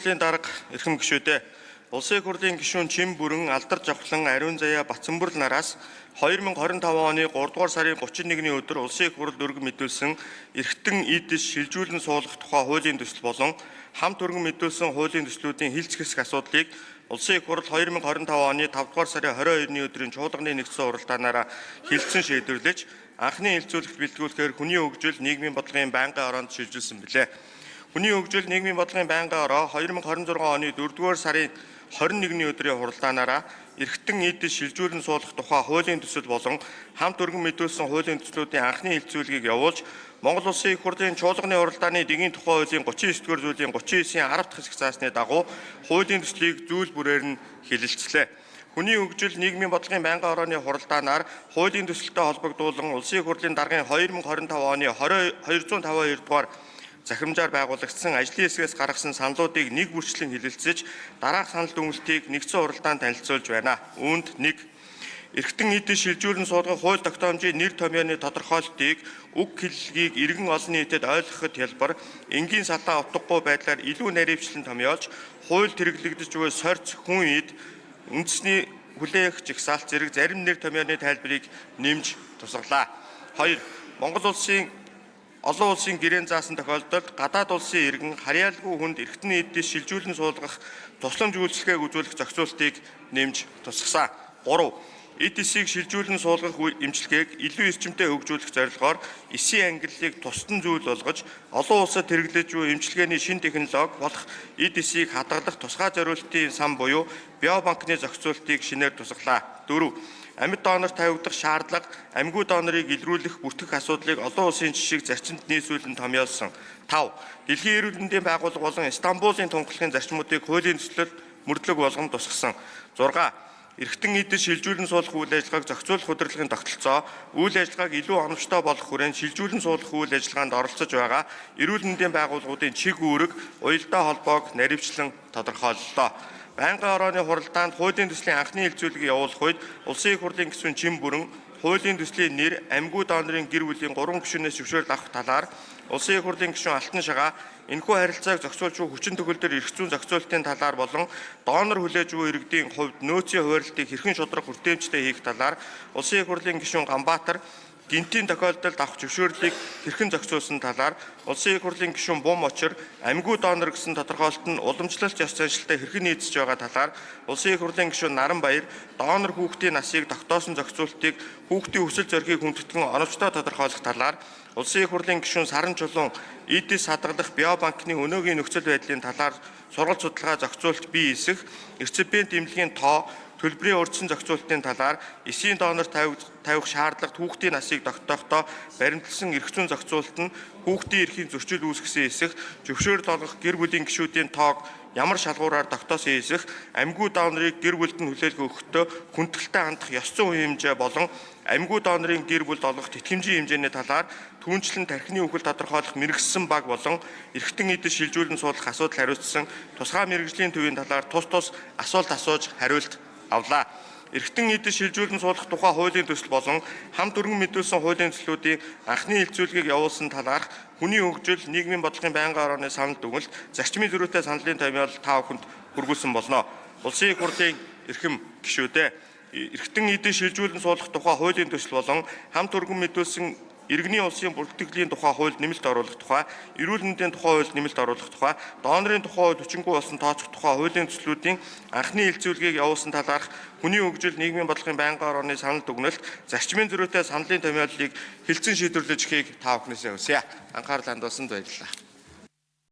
Дарга эрхэм гишүүдээ Улсын их хурлын гишүүн Чин Бүрэн, Алдар Жавхлан, Ариун Заяа, Бацанбүрэл нараас 2025 оны 3 дугаар сарын 31-ний өдөр Улсын их хурлд өргөн мэдүүлсэн эрхтэн ийдэс шилжүүлэн суулгах тухай хуулийн төсөл болон хамт өргөн мэдүүлсэн хуулийн төслүүдийн хэлц хэсэг асуудлыг Улсын их хурл 2025 оны 5 дугаар сарын 22-ны өдрийн чуулганы нэгдсэн уралдаанаараа хэлэлцэн шийдвэрлэж анхны хэлэлцүүлэгт бэлтгүүлэхээр хүний хөгжил нийгмийн бодлогын байнгын ороонд шилжүүлсэн билээ. Хүний хөгжил нийгмийн бодлогын байнгын ороо 2026 оны 4 дугаар сарын 21-ний өдрийн хуралдаанаараа эрхтэн ийдэс шилжүүлэн суулгах тухай хуулийн төсөл болон хамт өргөн мэдүүлсэн хуулийн төслүүдийн анхны хэлэлцүүлгийг явуулж Монгол Улсын их хурлын чуулганы уралдааны дэгийн тухай хуулийн 39-р зүйлийн 39-ийн 10 дахь хэсэг заасны дагуу хуулийн төслийг зүйл бүрээр нь хэлэлцлээ. Хүний хөгжил нийгмийн бодлогын байнгын орооны хуралдаанаар хуулийн төсөлтэй холбогдуулан Улсын их хурлын даргын 2025 оны 252 дугаар захирамжаар байгуулагдсан ажлын хэсгээс гаргасан саналуудыг нэг бүрчлэн хэлэлцэж дараах санал дүгнэлтийг нэгдсэн уралдаанд танилцуулж байна. Үүнд 1. Эрхтэн ийдэс шилжүүлэн суулгах хууль тогтоомжийн нэр томьёоны тодорхойлолтыг үг хэллэгийг иргэн олон нийтэд ойлгоход хялбар, энгийн сатаа утгагүй байдлаар илүү наривчлан томьёолж, хууль хэрэглэгдэж буй сорьц хүн ийд үндэсний хүлээх жагсаалт зэрэг зарим нэр томьёоны тайлбарыг нэмж тусгалаа. 2. Монгол улсын олон улсын гэрээнд заасан тохиолдолд гадаад улсын иргэн харьяалгүй хүнд эрхтэн ийдэс шилжүүлэн суулгах тусламж үйлчлэгээг үзүүлэх зохицуултыг нэмж тусгасан. 3. ETC-г шилжүүлэн суулгах эмчилгээг илүү эрчимтэй хөгжүүлэх зорилгоор эсийн ангиллыг тусдан зүйл болгож олон улсад хэрэглэж буй эмчилгээний шин технологи болох ETC-г хадгалах тусгай зориултын сан буюу биобанкны зохицуултыг шинээр тусгалаа. 4. Амьд донорт тавигдах шаардлага, амьгүй донорыг илрүүлэх бүртгэх асуудлыг олон улсын жишийг зарчимд нийсүүлэн томьёолсон. 5. Дэлхийн эрүүл мэндийн байгууллага болон Стамбулын тунхаглахын зарчмуудыг хуулийн төслөд мөрдлөг болгон тусгасан. 6. Эрхтэн ийдэс шилжүүлэн суулгах үйл ажиллагааг зохицуулах удирдлагын тогтолцоо, үйл ажиллагааг илүү оновчтой болох хүрээнд шилжүүлэн суулгах үйл ажиллагаанд оролцож байгаа эрүүл мэндийн байгууллагуудын чиг үүрэг, уялдаа холбоог наривчлан тодорхойллоо. Байнгын орооны хуралдаанд хуулийн төслийн анхны хэлэлцүүлгийг явуулах үед Улсын их хурлын гишүүн Чин Бүрэн хуулийн төслийн нэр, амьгүй донорын гэр бүлийн 3 гишүүнээс зөвшөөрөл авах талаар Улсын их хурлын гишүүн Алтан Шагаа энэхүү харилцааг зохицуулж буй хүчин төгөлдөр эрх зүйн зохицуултын талаар болон донор хүлээж буй иргэдийн хувьд нөөцийн хуваарлтыг хэрхэн шударга хүртээмжтэй хийх талаар Улсын их хурлын гишүүн Ганбаатар гинтийн тохиолдолд авах зөвшөөрлийг хэрхэн зохицуулсан талаар Улсын их хурлын гишүүн Бум Очир амьгүй донор гэсэн тодорхойлолт нь уламжлалт ёс заншилтай хэрхэн нийцэж байгаа талаар Улсын их хурлын гишүүн Наранбаяр донор хүүхдийн насыг тогтоосон зохицуултыг хүүхдийн өсөл зорилгыг хүндэтгэн оновчтой тодорхойлох талаар Улсын их хурлын гишүүн Саран Чулуун ETS хадгалах биобанкны өнөөгийн нөхцөл байдлын талаар сургалт судалгаа зохицуулт бий эсэх реципиент эмнэлгийн тоо төлбөрийн урьдчилан зохицуултын талаар эсийн донор тавих шаардлагад хүүхдийн насыг тогтоохдоо баримтлсан эрх зүйн зохицуулт нь хүүхдийн эрхийн зөрчил үүсгэсэн эсэх зөвшөөрөл олгох гэр бүлийн гишүүдийн тоог ямар шалгуураар тогтоосон эсэх амьгүй донорыг гэр бүлд нь хүлээлт өгөхдөө хүндэтгэлтэй хандах ёс зүйн үе хэмжээ болон амьгүй донорын гэр бүлд олгох тэтгэмжийн хэмжээний талаар түүнчлэн тархины үхэл тодорхойлох мэрэгссэн баг болон эрхтэн ийдэс шилжүүлэн суулгах асуудал хариуцсан тусгай мэрэгжлийн төвийн талаар тус асуулт асууж хариулт авлаа. Эрхтэн ийдэс шилжүүлэн суулгах тухай хуулийн төсөл болон хамт өргөн мэдүүлсэн хуулийн төслүүдийн анхны хэлэлцүүлгийг явуулсан талаарх хүний хөгжил нийгмийн бодлогын байнгын орооны санал дүгнэлт зарчмын зөрүүтэй саналын томьёол та бүхэнд хүргүүлсэн болно. Улсын их хурлын эрхэм гишүүдээ эрхтэн ийдэс шилжүүлэн суулгах тухай хуулийн төсөл болон хамт өргөн мэдүүлсэн иргэний улсын бүртгэгдлийн тухай хуульд нэмэлт оруулах тухай, эрүүл мэндийн тухай хуульд нэмэлт оруулах тухай, донорын тухай хүчингүй болсон тооцох тухай хуулийн төслүүдийн анхны хэлэлцүүлгийг явуулсан талаарх хүний хөгжил нийгмийн бодлогын байнгын орооны санал дүгнэлт, зарчмын зөрүүтэй саналын томьёолыг хэлцэн шийдвэрлэж өгөхийг та бүхнээсээ хүсье. Анхаарал хандуулсанд баярлалаа.